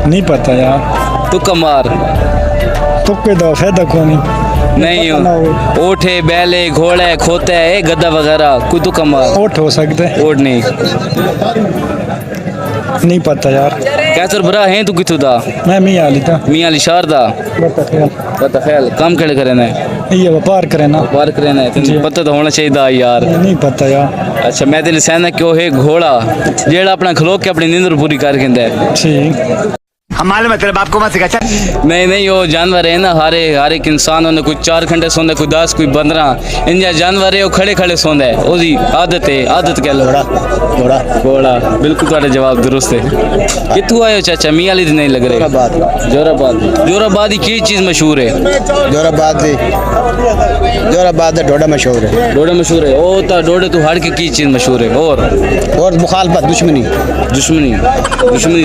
नहीं पता यार। तुक्का मार। तुक्के दो फायदा कौन नहीं ऊँटे बैले घोड़े खोते गधा वगैरह कोई तुक्का मार। ओठ हो सकते हैं। ऊँट नहीं। नहीं पता यार। कैसर भरा है तू कितों दा? मैं मियाँ अली था। मियाँ अली शार दा। पता ख्याल काम केड़े करे ने? ये व्यापार करे ना। बार करे ने तेन पता तो होना चाहिए यार। नहीं पता यार। अच्छा मैं तेन सहना क्यों है घोड़ा जेड़ा अपना खलो के अपनी नींद पूरी कर के ठीक हमारे मतलब बाप को मत सिखा। नहीं वो जानवर है ना हर एक इंसान होने कोई 4 घंटे सोंदा कोई 10 कोई 15 इन जानवर है वो खड़े खड़े सोंदा है ओदी आदत है आदत कह लो। घोड़ा घोड़ा बिल्कुल तुम्हारा जवाब दुरुस्त है। कितू आयो चाचा मियाँ अली नहीं लग रहे? जोराबाद की चीज मशहूर है? जोराबाद ढोडा मशहूर है। डोडा मशहूर है ओ ता डोडे तू हड़ की चीज मशहूर है और मुखालफत दुश्मनी दुश्मनी